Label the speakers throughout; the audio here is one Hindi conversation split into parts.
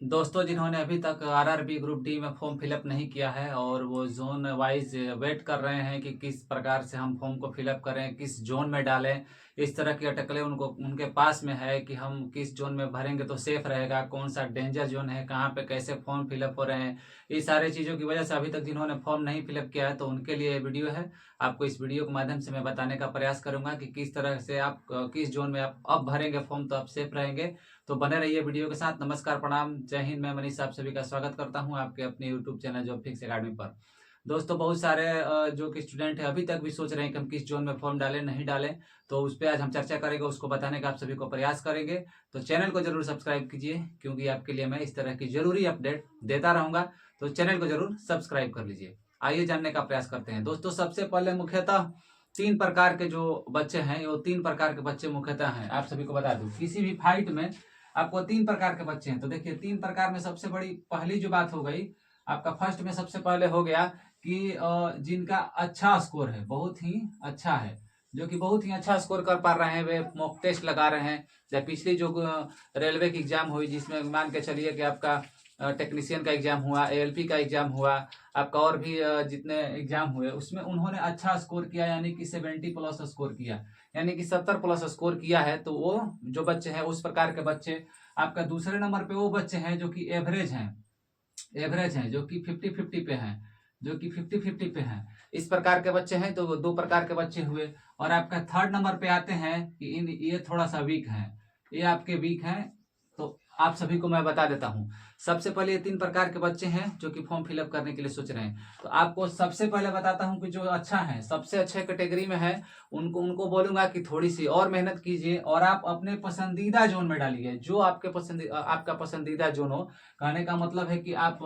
Speaker 1: दोस्तों, जिन्होंने अभी तक आरआरबी ग्रुप डी में फॉर्म फिलअप नहीं किया है और वो जोन वाइज वेट कर रहे हैं कि किस प्रकार से हम फॉर्म को फिलअप करें, किस जोन में डालें, इस तरह की अटकलें उनको उनके पास में है कि हम किस जोन में भरेंगे तो सेफ रहेगा, कौन सा डेंजर जोन है, कहाँ पे कैसे फॉर्म फिलअप हो रहे हैं। इस सारी चीज़ों की वजह से अभी तक जिन्होंने फॉर्म नहीं फिलअप किया है तो उनके लिए ये वीडियो है। आपको इस वीडियो के माध्यम से मैं बताने का प्रयास करूंगा कि किस तरह से आप किस जोन में आप अब भरेंगे फॉर्म तो आप सेफ रहेंगे। तो बने रहिए वीडियो के साथ। नमस्कार, प्रणाम, जय हिंद। मैं मनीष आप सभी का स्वागत करता हूं आपके अपने YouTube channel job fix academy पर। दोस्तों, बहुत सारे जो कि स्टूडेंट हैं अभी तक भी सोच रहे हैं कि हम किस जोन में फॉर्म डालें नहीं डालें, तो उस पर आज हम चर्चा करेंगे, उसको बताने का आप सभी को प्रयास करेंगे। तो चैनल को जरूर सब्सक्राइब कीजिए क्योंकि आपके लिए मैं इस तरह की जरूरी अपडेट देता रहूंगा। तो चैनल को जरूर सब्सक्राइब कर लीजिए। आइए जानने का प्रयास करते हैं। दोस्तों, सबसे पहले मुख्यतः तीन प्रकार के जो बच्चे हैं, वो तीन प्रकार के बच्चे मुख्यतः हैं। आप सभी को बता दूं, किसी भी फाइट में आपको तीन प्रकार के बच्चे हैं। तो देखिए, तीन प्रकार में सबसे बड़ी पहली जो बात हो गई आपका, फर्स्ट में सबसे पहले हो गया कि जिनका अच्छा स्कोर है, बहुत ही अच्छा है, जो कि बहुत ही अच्छा स्कोर कर पा रहे हैं, वे मॉक टेस्ट लगा रहे हैं। या पिछली जो रेलवे की एग्जाम हुई जिसमें मान के चलिए कि आपका टेक्नीशियन का एग्जाम हुआ, एएलपी का एग्जाम हुआ, आपका और भी जितने एग्जाम हुए उसमें उन्होंने अच्छा स्कोर किया, यानी कि 70+ स्कोर किया, यानी कि 70+ स्कोर किया है। तो वो जो बच्चे हैं उस प्रकार के बच्चे। आपका दूसरे नंबर पे वो बच्चे हैं जो कि एवरेज हैं, जो कि 50-50 पे हैं, इस प्रकार के बच्चे हैं। तो वो दो प्रकार के बच्चे हुए। और आपका थर्ड नंबर पे आते हैं कि ये थोड़ा सा वीक हैं, ये आपके वीक हैं। तो आप सभी को मैं बता देता हूं। सबसे पहले ये तीन प्रकार के बच्चे हैं जो कि फॉर्म फिलअप करने के लिए सोच रहे हैं। तो आपको सबसे पहले बताता हूं कि जो अच्छा है, सबसे अच्छे कैटेगरी में है, उनको उनको बोलूंगा कि थोड़ी सी और मेहनत कीजिए और आप अपने पसंदीदा जोन में डालिए, जो आपका पसंदीदा जोन हो। कहने का मतलब है कि आप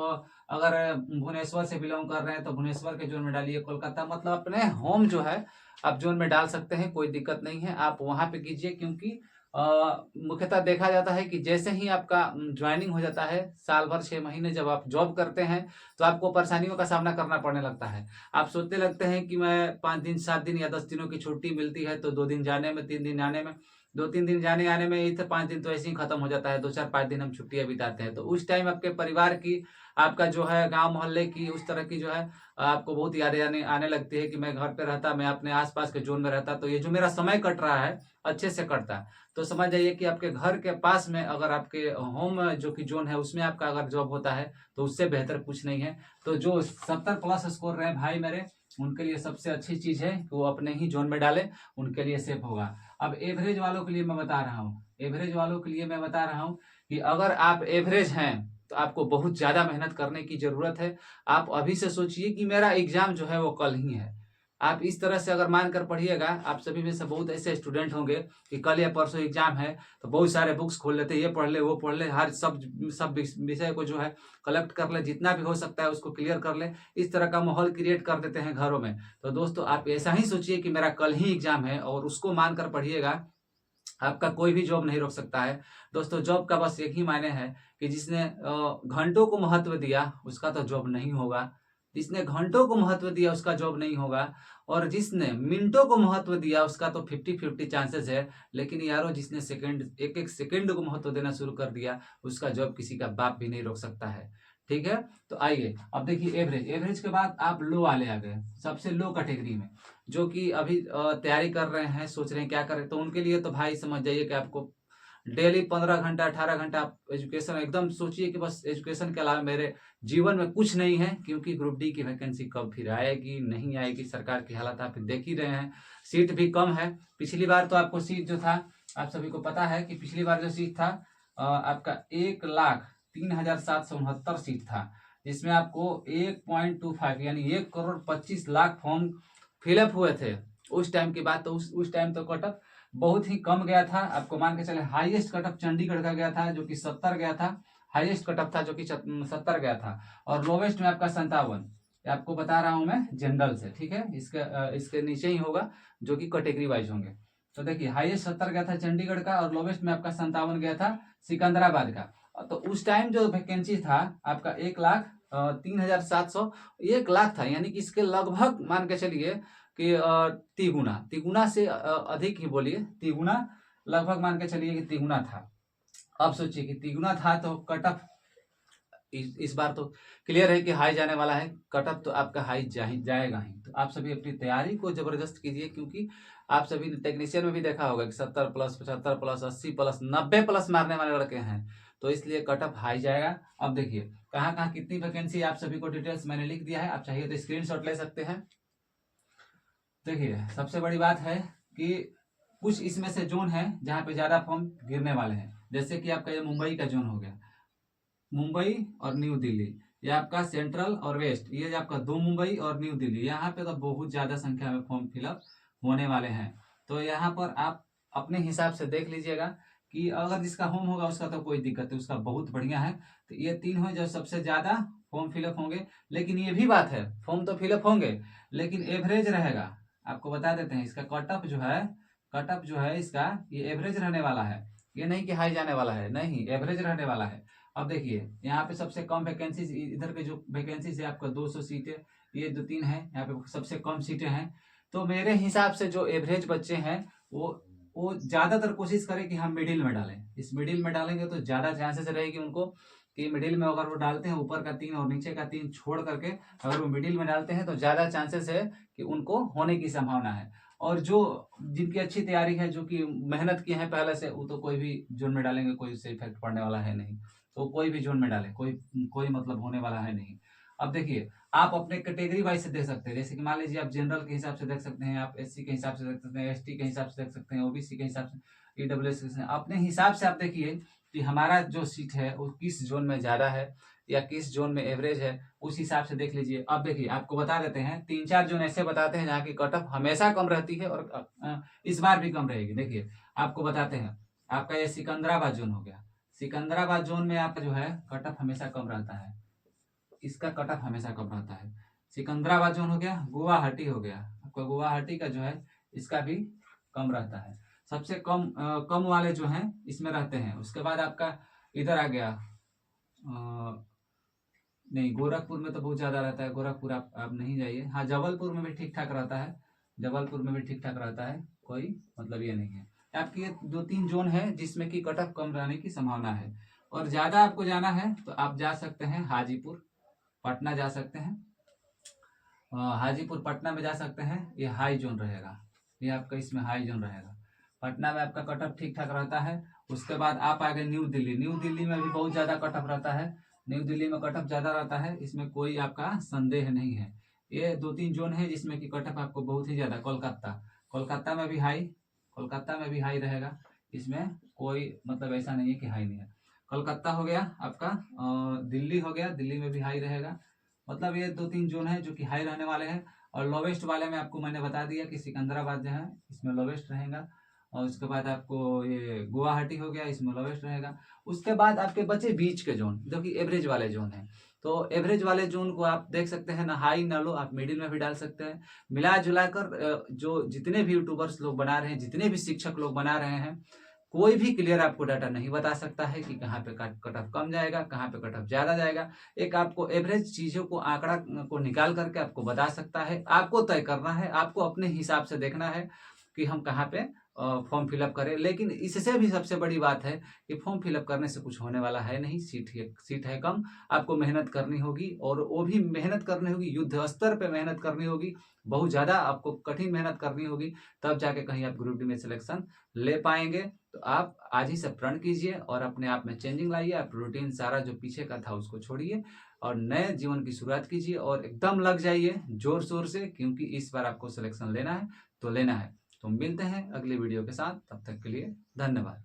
Speaker 1: अगर भुवनेश्वर से बिलोंग कर रहे हैं तो भुवनेश्वर के जोन में डालिए। कोलकाता मतलब अपने होम जो है आप जोन में डाल सकते हैं, कोई दिक्कत नहीं है, आप वहां पे कीजिए। क्योंकि मुख्यतः देखा जाता है कि जैसे ही आपका ज्वाइनिंग हो जाता है, साल भर 6 महीने जब आप जॉब करते हैं तो आपको परेशानियों का सामना करना पड़ने लगता है। आप सोचने लगते हैं कि मैं 5 दिन 7 दिन या 10 दिनों की छुट्टी मिलती है तो 2 दिन जाने में, 3 दिन आने में, 2-3 दिन जाने आने में, इतने 5 दिन तो ऐसे ही खत्म हो जाता है। 2-4-5 दिन हम छुट्टियां बिताते हैं। तो उस टाइम आपके परिवार की, आपका जो है गांव मोहल्ले की, उस तरह की जो है आपको बहुत यादें आने लगती है कि मैं घर पे रहता, मैं अपने आसपास के जोन में रहता तो ये जो मेरा समय कट रहा है अच्छे से कटता। तो समझ जाइए कि आपके घर के पास में अगर आपके होम जो कि जोन है उसमें आपका अगर जॉब होता है तो उससे बेहतर कुछ नहीं है। तो जो 70+ स्कोर रहे भाई मेरे, उनके लिए सबसे अच्छी चीज है कि वो अपने ही जोन में डालें, उनके लिए सेफ होगा। अब एवरेज वालों के लिए मैं बता रहा हूँ, कि अगर आप एवरेज हैं तो आपको बहुत ज्यादा मेहनत करने की जरूरत है। आप अभी से सोचिए कि मेरा एग्जाम जो है वो कल ही है। आप इस तरह से अगर मानकर पढ़िएगा, आप सभी में से बहुत ऐसे स्टूडेंट होंगे कि कल या परसों एग्जाम है तो बहुत सारे बुक्स खोल लेते हैं, ये पढ़ ले वो पढ़ ले, हर सब विषय को जो है कलेक्ट कर ले, जितना भी हो सकता है उसको क्लियर कर ले। इस तरह का माहौल क्रिएट कर देते हैं घरों में। तो दोस्तों, आप ऐसा ही सोचिए कि मेरा कल ही एग्जाम है और उसको मानकर पढ़िएगा। आपका कोई भी जॉब नहीं रोक सकता है। दोस्तों, जॉब का बस एक ही मायने है कि जिसने घंटों को महत्व दिया उसका तो जॉब नहीं होगा, जिसने घंटों को महत्व दिया उसका जॉब नहीं होगा, और जिसने मिनटों को महत्व दिया उसका तो 50-50 चांसेस है। लेकिन यारो, जिसने सेकंड, एक एक सेकंड को महत्व देना शुरू कर दिया उसका जॉब किसी का बाप भी नहीं रोक सकता है। ठीक है। तो आइए अब देखिए, एवरेज के बाद आप लो वाले आ गए, सबसे लो कैटेगरी में, जो कि अभी तैयारी कर रहे हैं, सोच रहे हैं क्या करें। तो उनके लिए तो भाई समझ जाइए कि आपको डेली 15 घंटा 18 घंटा आप एजुकेशन, एकदम सोचिए कि बस एजुकेशन के अलावा मेरे जीवन में कुछ नहीं है। क्योंकि ग्रुप डी की वैकेंसी कब फिर आएगी नहीं आएगी, सरकार की हालत आप देख ही रहे हैं। सीट भी कम है। पिछली बार तो आपको सीट जो था, आप सभी को पता है कि पिछली बार जो सीट था आपका 1,03,769 सीट था, जिसमें आपको 1.25 यानी 1,25,00,000 फॉर्म फिलअप हुए थे। उस टाइम की बात, तो उस टाइम तो कट ऑफ बहुत ही कम गया था। आपको मान के चले हाईएस्ट कट ऑफ चंडीगढ़ का गया था जो कि 70 गया था, हाईएस्ट कट ऑफ था जो कि 70 गया था। और लोवेस्ट में आपका 57। आपको बता रहा हूं मैं जनरल से, ठीक है। इसके नीचे ही होगा जो कि कैटेगरी वाइज होंगे। तो देखिए, हाईएस्ट 70 गया था चंडीगढ़ का और लोवेस्ट में आपका 57 गया था सिकंदराबाद का। तो उस टाइम जो वैकेंसी था आपका 1,03,700, 1 लाख था, यानी कि इसके लगभग मान के चलिए कि तिगुना, तिगुना से अधिक ही बोलिए, तिगुना, लगभग मान के चलिए कि तिगुना था। अब सोचिए कि तिगुना था तो कट ऑफ इस बार तो क्लियर है कि हाई जाने वाला है, कट ऑफ तो आपका हाई जाएगा ही। तो आप सभी अपनी तैयारी को जबरदस्त कीजिए, क्योंकि आप सभी ने टेक्नीशियन में भी देखा होगा कि 70 प्लस 75 प्लस 80 प्लस 90 प्लस मारने वाले लड़के हैं, तो इसलिए कट ऑफ हाई जाएगा। अब देखिए कहाँ कहाँ कितनी वैकेंसी आप सभी को डिटेल्स मैंने लिख दिया है, आप चाहिए तो स्क्रीनशॉट ले सकते हैं। देखिए सबसे बड़ी बात है कि कुछ इसमें से जोन है जहाँ पे ज्यादा फॉर्म गिरने वाले हैं, जैसे कि आपका ये मुंबई का जोन हो गया, मुंबई और न्यू दिल्ली, ये आपका सेंट्रल और वेस्ट, ये आपका दो मुंबई और न्यू दिल्ली, यहाँ पे तो बहुत ज्यादा संख्या में फॉर्म फिलअप होने वाले हैं। तो यहाँ पर आप अपने हिसाब से देख लीजिएगा कि अगर जिसका होम होगा उसका तो कोई दिक्कत है, उसका बहुत बढ़िया है। तो ये 3 हो जो सबसे ज्यादा फॉर्म फिलअप होंगे। लेकिन ये भी बात है, फॉर्म तो फिलअप होंगे लेकिन एवरेज रहेगा। आपको बता देते हैं इसका कट ऑफ जो है इसका ये एवरेज रहने वाला है, ये नहीं कि हाई जाने वाला है, नहीं एवरेज रहने वाला है। अब देखिए यहाँ पे सबसे कम वैकेंसी, इधर पे जो वैकेंसी है आपका 200 सीटें, ये 2-3 है, यहाँ पे सबसे कम सीटें हैं। तो मेरे हिसाब से जो एवरेज बच्चे हैं वो ज्यादातर कोशिश करें कि हम मिडिल में डालें। इस मिडिल में डालेंगे तो ज्यादा चांसेस रहेगी उनको कि मिडिल में अगर वो डालते हैं, ऊपर का 3 और नीचे का 3 छोड़ करके अगर वो मिडिल में डालते हैं तो ज्यादा चांसेस है कि उनको होने की संभावना है। और जो जिनकी अच्छी तैयारी है, जो कि मेहनत की है पहले से, वो तो कोई भी जोन में डालेंगे, कोई उससे इफेक्ट पड़ने वाला है नहीं। तो कोई भी जोन में डाले, कोई कोई मतलब होने वाला है नहीं। अब देखिए आप अपने कैटेगरी वाइज से देख सकते हैं, जैसे कि मान लीजिए आप जनरल के हिसाब से देख सकते हैं, आप एससी के हिसाब से देख सकते हैं, एसटी के हिसाब से देख सकते हैं, ओबीसी के हिसाब से, ईडब्ल्यूएस के, अपने हिसाब से आप देखिए कि हमारा जो सीट है वो किस जोन में ज्यादा है या किस जोन में एवरेज है, उस हिसाब से देख लीजिए। अब देखिए आपको बता देते हैं 3-4 जोन ऐसे बताते हैं जहाँ की कट ऑफ हमेशा कम रहती है और इस बार भी कम रहेगी। देखिए आपको बताते हैं, आपका ये सिकंदराबाद जोन हो गया, सिकंदराबाद जोन में आपका जो है कट ऑफ हमेशा कम रहता है, इसका कट ऑफ हमेशा कम रहता है। सिकंदराबाद जोन हो गया, गुवाहाटी हो गया, आपका गुवाहाटी का जो है इसका भी कम रहता है। सबसे कम वाले जो हैं इसमें रहते हैं। उसके बाद आपका इधर आ गया, नहीं गोरखपुर में तो बहुत ज्यादा रहता है, गोरखपुर आप नहीं जाइए। हाँ जबलपुर में भी ठीक ठाक रहता है, जबलपुर में भी ठीक ठाक रहता है, कोई मतलब ये नहीं है। आपके ये 2-3 जोन है जिसमें कि कट ऑफ कम रहने की संभावना है। और ज्यादा आपको जाना है तो आप जा सकते हैं हाजीपुर, पटना जा सकते हैं, हाजीपुर पटना में जा सकते हैं, ये हाई जोन रहेगा, ये आपका इसमें हाई जोन रहेगा। पटना में आपका कट ऑफ ठीक ठाक रहता है। उसके बाद आप आ गए न्यू दिल्ली, न्यू दिल्ली में भी बहुत ज्यादा कट ऑफ रहता है, न्यू दिल्ली में कट ऑफ ज्यादा रहता है, इसमें कोई आपका संदेह नहीं है। ये 2-3 जोन है जिसमें कि कट ऑफ आपको बहुत ही ज्यादा, कोलकाता, कोलकाता में भी हाई, कोलकाता में भी हाई रहेगा, इसमें कोई मतलब ऐसा नहीं है कि हाई नहीं है। कोलकाता हो गया आपका, दिल्ली हो गया, दिल्ली में भी हाई रहेगा। मतलब ये 2-3 जोन है जो कि हाई रहने वाले हैं। और लोवेस्ट वाले में आपको मैंने बता दिया कि सिकंदराबाद जो है इसमें लोवेस्ट रहेगा। और उसके बाद आपको ये गुवाहाटी हो गया, इसमें लोवेस्ट रहेगा। उसके बाद आपके बचे बीच के जोन जो कि एवरेज वाले जोन हैं। तो एवरेज वाले जोन को आप देख सकते हैं, ना हाई ना लो, आप मिडिल में भी डाल सकते हैं। मिला जुला कर जो जितने भी यूट्यूबर्स लोग बना रहे हैं, जितने भी शिक्षक लोग बना रहे हैं, कोई भी क्लियर आपको डाटा नहीं बता सकता है कि कहाँ पे कट ऑफ कम जाएगा, कहाँ पे कट ऑफ ज्यादा जाएगा। एक आपको एवरेज चीजों को, आंकड़ा को निकाल करके आपको बता सकता है। आपको तय करना है, आपको अपने हिसाब से देखना है कि हम कहाँ पे फॉर्म फिलअप करें। लेकिन इससे भी सबसे बड़ी बात है कि फॉर्म फिलअप करने से कुछ होने वाला है नहीं, सीट है कम, आपको मेहनत करनी होगी, और वो भी मेहनत करनी होगी, युद्ध स्तर पे मेहनत करनी होगी, बहुत ज्यादा आपको कठिन मेहनत करनी होगी, तब जाके कहीं आप ग्रुप डी में सिलेक्शन ले पाएंगे। तो आप आज ही से प्रण कीजिए और अपने आप में चेंजिंग लाइए। आप रूटीन सारा जो पीछे का था उसको छोड़िए और नए जीवन की शुरुआत कीजिए और एकदम लग जाइए जोर शोर से, क्योंकि इस बार आपको सिलेक्शन लेना है तो लेना है। तो मिलते हैं अगले वीडियो के साथ, तब तक के लिए धन्यवाद।